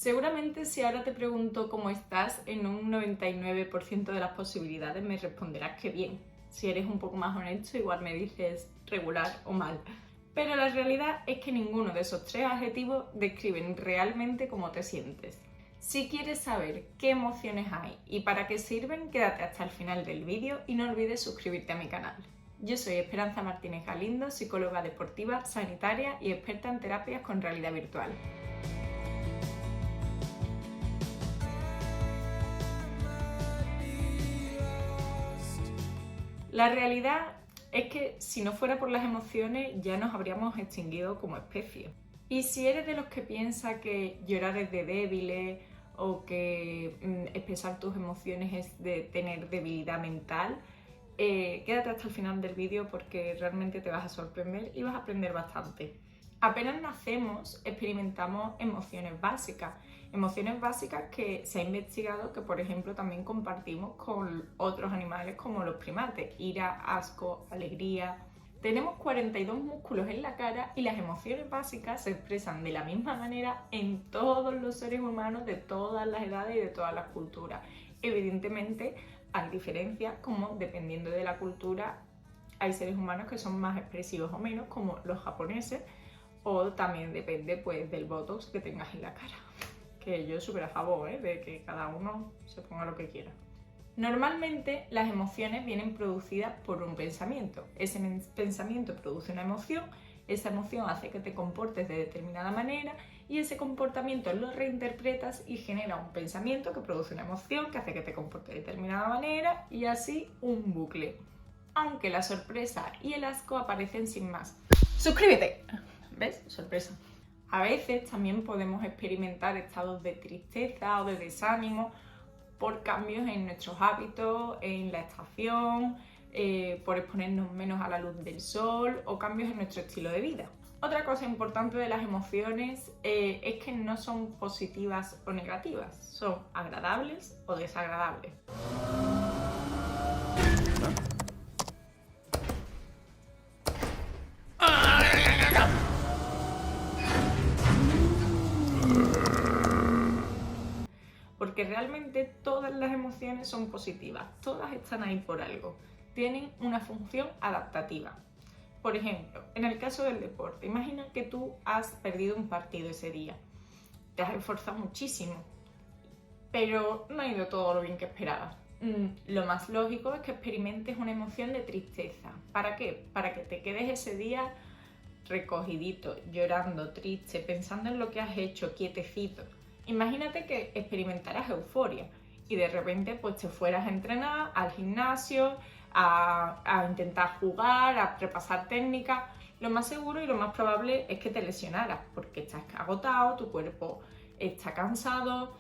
Seguramente si ahora te pregunto cómo estás, en un 99% de las posibilidades me responderás que bien. Si eres un poco más honesto, igual me dices regular o mal. Pero la realidad es que ninguno de esos tres adjetivos describen realmente cómo te sientes. Si quieres saber qué emociones hay y para qué sirven, quédate hasta el final del vídeo y no olvides suscribirte a mi canal. Yo soy Esperanza Martínez Galindo, psicóloga deportiva, sanitaria y experta en terapias con realidad virtual. La realidad es que si no fuera por las emociones ya nos habríamos extinguido como especie. Y si eres de los que piensa que llorar es de débiles o que expresar tus emociones es de tener debilidad mental, quédate hasta el final del vídeo porque realmente te vas a sorprender y vas a aprender bastante. Apenas nacemos, experimentamos emociones básicas que se ha investigado que, por ejemplo, también compartimos con otros animales como los primates: ira, asco, alegría. Tenemos 42 músculos en la cara y las emociones básicas se expresan de la misma manera en todos los seres humanos de todas las edades y de todas las culturas. Evidentemente hay diferencias, como dependiendo de la cultura hay seres humanos que son más expresivos o menos, como los japoneses, o también depende pues del botox que tengas en la cara, que yo súper a favor de que cada uno se ponga lo que quiera. Normalmente las emociones vienen producidas por un pensamiento. Ese pensamiento produce una emoción, esa emoción hace que te comportes de determinada manera y ese comportamiento lo reinterpretas y genera un pensamiento que produce una emoción que hace que te comportes de determinada manera y así un bucle. Aunque la sorpresa y el asco aparecen sin más. ¡Suscríbete! ¿Ves? Sorpresa. A veces también podemos experimentar estados de tristeza o de desánimo por cambios en nuestros hábitos, en la estación, por exponernos menos a la luz del sol o cambios en nuestro estilo de vida. Otra cosa importante de las emociones es que no son positivas o negativas, son agradables o desagradables. Porque realmente todas las emociones son positivas, todas están ahí por algo, tienen una función adaptativa. Por ejemplo, en el caso del deporte, imagina que tú has perdido un partido ese día, te has esforzado muchísimo, pero no ha ido todo lo bien que esperabas. Lo más lógico es que experimentes una emoción de tristeza. ¿Para qué? Para que te quedes ese día recogidito, llorando, triste, pensando en lo que has hecho, quietecito. Imagínate que experimentaras euforia y de repente pues te fueras a entrenar, al gimnasio, a intentar jugar, a repasar técnicas. Lo más seguro y lo más probable es que te lesionaras porque estás agotado, tu cuerpo está cansado,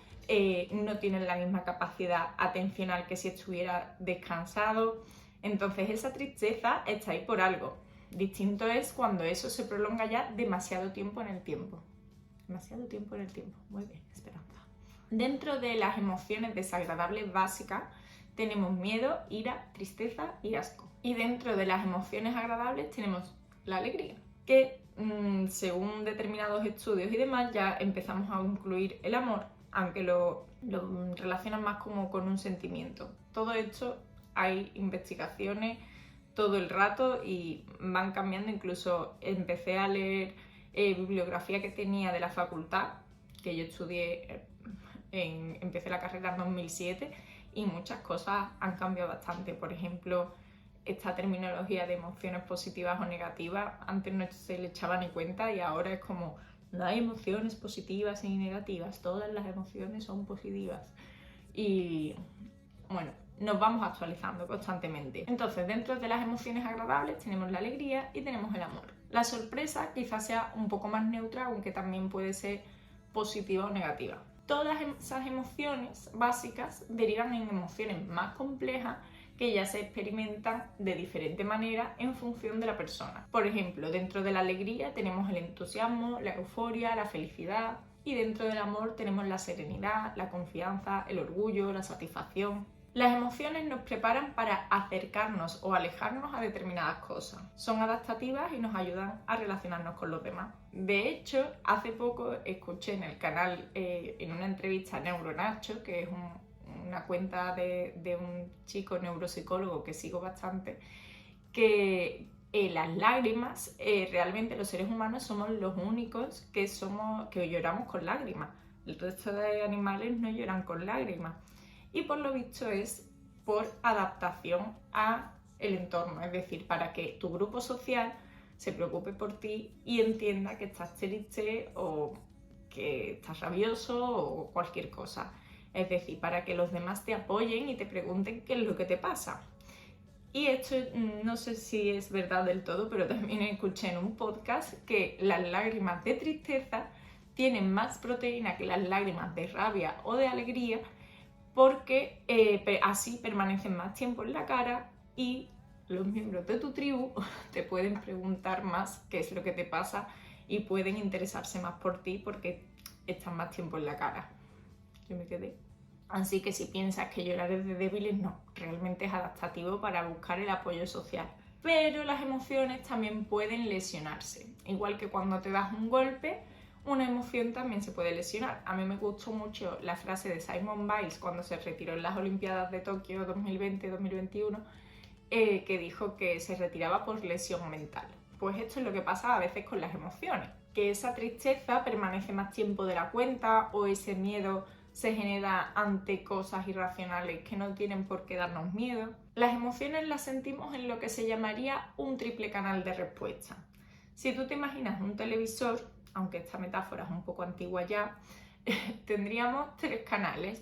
no tienes la misma capacidad atencional que si estuvieras descansado. Entonces esa tristeza está ahí por algo. Distinto es cuando eso se prolonga ya demasiado tiempo en el tiempo. Demasiado tiempo en el tiempo. Muy bien, Esperanza. Dentro de las emociones desagradables básicas tenemos miedo, ira, tristeza y asco. Y dentro de las emociones agradables tenemos la alegría, que según determinados estudios y demás ya empezamos a incluir el amor, aunque lo relacionan más como con un sentimiento. Todo esto hay investigaciones todo el rato y van cambiando. Incluso empecé a leer bibliografía que tenía de la facultad, que yo estudié, empecé la carrera en 2007 y muchas cosas han cambiado bastante. Por ejemplo, esta terminología de emociones positivas o negativas antes no se le echaba ni cuenta y ahora es como no hay emociones positivas ni negativas, todas las emociones son positivas. Y bueno, nos vamos actualizando constantemente. Entonces, dentro de las emociones agradables tenemos la alegría y tenemos el amor. La sorpresa quizás sea un poco más neutra, aunque también puede ser positiva o negativa. Todas esas emociones básicas derivan en emociones más complejas que ya se experimentan de diferente manera en función de la persona. Por ejemplo, dentro de la alegría tenemos el entusiasmo, la euforia, la felicidad, y dentro del amor tenemos la serenidad, la confianza, el orgullo, la satisfacción. Las emociones nos preparan para acercarnos o alejarnos a determinadas cosas. Son adaptativas y nos ayudan a relacionarnos con los demás. De hecho, hace poco escuché en el canal, en una entrevista a Neuronacho, que es una cuenta de un chico neuropsicólogo que sigo bastante, que las lágrimas, realmente los seres humanos somos los únicos que lloramos con lágrimas. El resto de animales no lloran con lágrimas. Y por lo visto es por adaptación al entorno, es decir, para que tu grupo social se preocupe por ti y entienda que estás triste o que estás rabioso o cualquier cosa. Es decir, para que los demás te apoyen y te pregunten qué es lo que te pasa. Y esto no sé si es verdad del todo, pero también escuché en un podcast que las lágrimas de tristeza tienen más proteína que las lágrimas de rabia o de alegría, porque así permanecen más tiempo en la cara y los miembros de tu tribu te pueden preguntar más qué es lo que te pasa y pueden interesarse más por ti porque están más tiempo en la cara. Yo me quedé. Así que si piensas que llorar es de débiles, no, realmente es adaptativo para buscar el apoyo social. Pero las emociones también pueden lesionarse, igual que cuando te das un golpe, una emoción también se puede lesionar. A mí me gustó mucho la frase de Simone Biles cuando se retiró en las Olimpiadas de Tokio 2020-2021, que dijo que se retiraba por lesión mental. Pues esto es lo que pasa a veces con las emociones, que esa tristeza permanece más tiempo de la cuenta o ese miedo se genera ante cosas irracionales que no tienen por qué darnos miedo. Las emociones las sentimos en lo que se llamaría un triple canal de respuesta. Si tú te imaginas un televisor, aunque esta metáfora es un poco antigua ya, tendríamos tres canales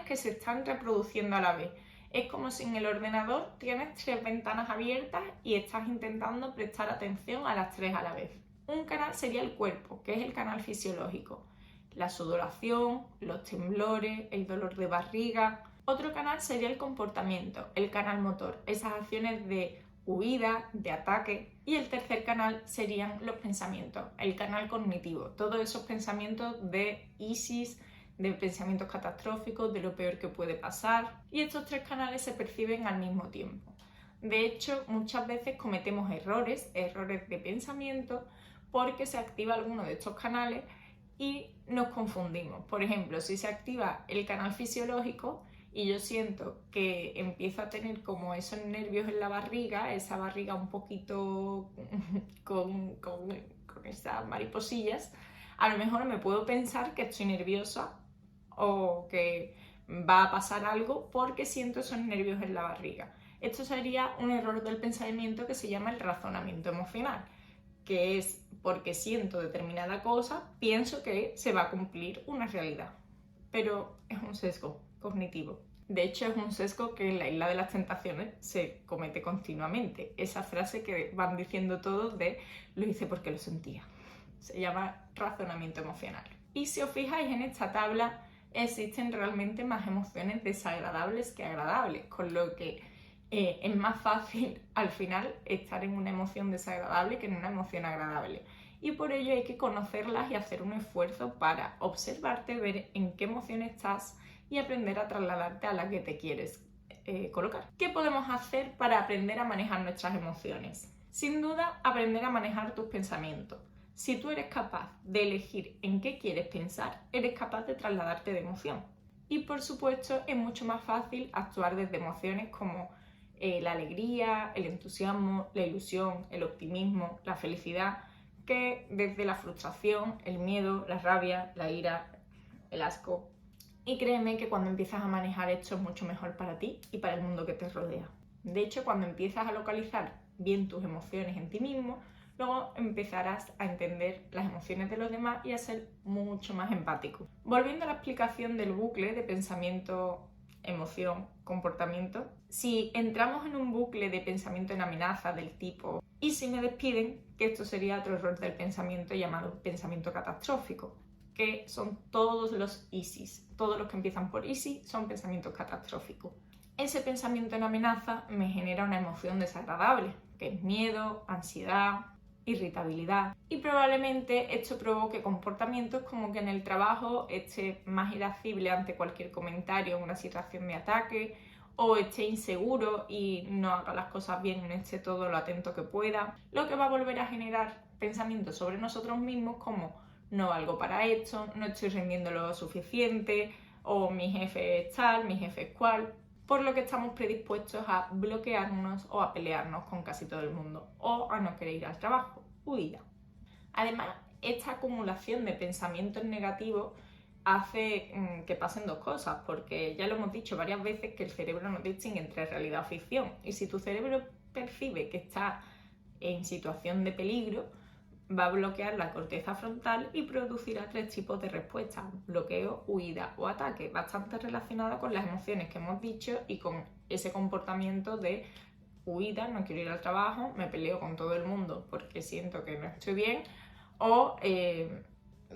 que se están reproduciendo a la vez. Es como si en el ordenador tienes tres ventanas abiertas y estás intentando prestar atención a las tres a la vez. Un canal sería el cuerpo, que es el canal fisiológico. La sudoración, los temblores, el dolor de barriga. Otro canal sería el comportamiento, el canal motor, esas acciones de huida, de ataque. Y el tercer canal serían los pensamientos, el canal cognitivo, todos esos pensamientos de ISIS, de pensamientos catastróficos, de lo peor que puede pasar. Y estos tres canales se perciben al mismo tiempo. De hecho, muchas veces cometemos errores de pensamiento porque se activa alguno de estos canales y nos confundimos. Por ejemplo, si se activa el canal fisiológico y yo siento que empiezo a tener como esos nervios en la barriga, esa barriga un poquito con esas mariposillas, a lo mejor me puedo pensar que estoy nerviosa o que va a pasar algo porque siento esos nervios en la barriga. Esto sería un error del pensamiento que se llama el razonamiento emocional, que es porque siento determinada cosa, pienso que se va a cumplir una realidad. Pero es un sesgo cognitivo. De hecho, es un sesgo que en la Isla de las Tentaciones se comete continuamente. Esa frase que van diciendo todos de lo hice porque lo sentía. Se llama razonamiento emocional. Y si os fijáis en esta tabla, existen realmente más emociones desagradables que agradables, con lo que es más fácil al final estar en una emoción desagradable que en una emoción agradable. Y por ello hay que conocerlas y hacer un esfuerzo para observarte, ver en qué emoción estás y aprender a trasladarte a la que te quieres colocar. ¿Qué podemos hacer para aprender a manejar nuestras emociones? Sin duda, aprender a manejar tus pensamientos. Si tú eres capaz de elegir en qué quieres pensar, eres capaz de trasladarte de emoción. Y por supuesto, es mucho más fácil actuar desde emociones como la alegría, el entusiasmo, la ilusión, el optimismo, la felicidad, que desde la frustración, el miedo, la rabia, la ira, el asco. Y créeme que cuando empiezas a manejar esto es mucho mejor para ti y para el mundo que te rodea. De hecho, cuando empiezas a localizar bien tus emociones en ti mismo, luego empezarás a entender las emociones de los demás y a ser mucho más empático. Volviendo a la explicación del bucle de pensamiento, emoción, comportamiento, si entramos en un bucle de pensamiento en amenaza del tipo ¿y si me despiden?, que esto sería otro error del pensamiento llamado pensamiento catastrófico, que son todos los ISIS, todos los que empiezan por ISIS son pensamientos catastróficos. Ese pensamiento en amenaza me genera una emoción desagradable, que es miedo, ansiedad, irritabilidad, y probablemente esto provoque comportamientos como que en el trabajo esté más irascible ante cualquier comentario en una situación de ataque o esté inseguro y no haga las cosas bien, no esté todo lo atento que pueda, lo que va a volver a generar pensamientos sobre nosotros mismos como no valgo para esto, no estoy rindiendo lo suficiente, o mi jefe es tal, mi jefe es cual, por lo que estamos predispuestos a bloquearnos o a pelearnos con casi todo el mundo, o a no querer ir al trabajo, huida. Además, esta acumulación de pensamientos negativos hace que pasen dos cosas, porque ya lo hemos dicho varias veces que el cerebro no distingue entre realidad o ficción, y si tu cerebro percibe que está en situación de peligro, va a bloquear la corteza frontal y producirá 3 tipos de respuestas: bloqueo, huida o ataque, bastante relacionado con las emociones que hemos dicho y con ese comportamiento de huida, no quiero ir al trabajo, me peleo con todo el mundo porque siento que no estoy bien, o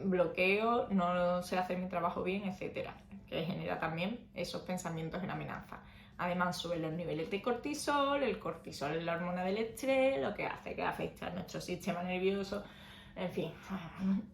bloqueo, no sé hacer mi trabajo bien, etcétera, que genera también esos pensamientos en amenaza. Además, suben los niveles de cortisol, el cortisol es la hormona del estrés, lo que hace que afecte a nuestro sistema nervioso, en fin,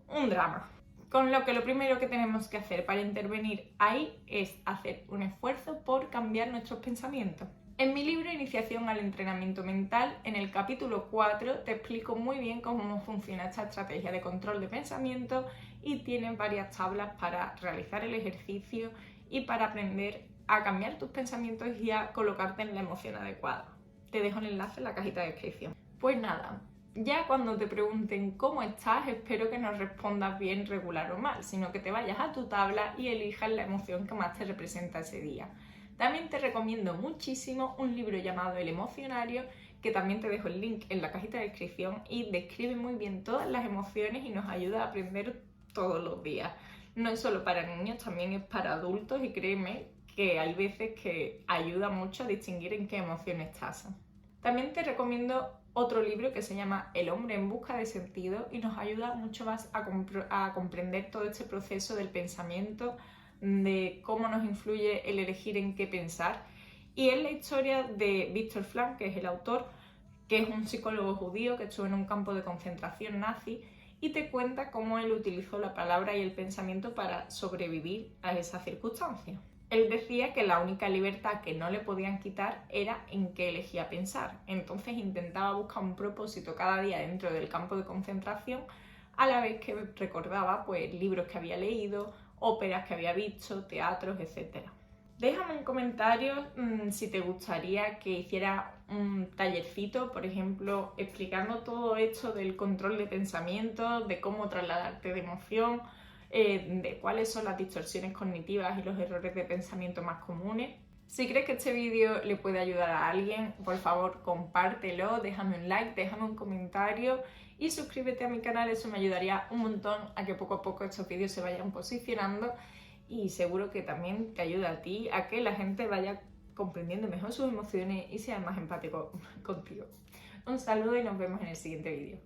un drama. Con lo que lo primero que tenemos que hacer para intervenir ahí es hacer un esfuerzo por cambiar nuestros pensamientos. En mi libro Iniciación al entrenamiento mental, en el capítulo 4, te explico muy bien cómo funciona esta estrategia de control de pensamiento y tienes varias tablas para realizar el ejercicio y para aprender a cambiar tus pensamientos y a colocarte en la emoción adecuada. Te dejo el enlace en la cajita de descripción. Pues nada, ya cuando te pregunten cómo estás, espero que no respondas bien, regular o mal, sino que te vayas a tu tabla y elijas la emoción que más te representa ese día. También te recomiendo muchísimo un libro llamado El Emocionario, que también te dejo el link en la cajita de descripción, y describe muy bien todas las emociones y nos ayuda a aprender todos los días. No es solo para niños, también es para adultos, y créeme que hay veces que ayuda mucho a distinguir en qué emociones estás. También te recomiendo otro libro que se llama El hombre en busca de sentido y nos ayuda mucho más a comprender todo este proceso del pensamiento, de cómo nos influye el elegir en qué pensar. Y es la historia de Viktor Frankl, que es el autor, que es un psicólogo judío que estuvo en un campo de concentración nazi, y te cuenta cómo él utilizó la palabra y el pensamiento para sobrevivir a esa circunstancia. Él decía que la única libertad que no le podían quitar era en qué elegía pensar. Entonces intentaba buscar un propósito cada día dentro del campo de concentración, a la vez que recordaba pues libros que había leído, óperas que había visto, teatros, etc. Déjame en comentarios si te gustaría que hiciera un tallercito, por ejemplo, explicando todo esto del control de pensamiento, de cómo trasladarte de emoción, de cuáles son las distorsiones cognitivas y los errores de pensamiento más comunes. Si crees que este vídeo le puede ayudar a alguien, por favor compártelo, déjame un like, déjame un comentario y suscríbete a mi canal. Eso me ayudaría un montón a que poco a poco estos vídeos se vayan posicionando, y seguro que también te ayuda a ti a que la gente vaya comprendiendo mejor sus emociones y sea más empático contigo. Un saludo y nos vemos en el siguiente vídeo.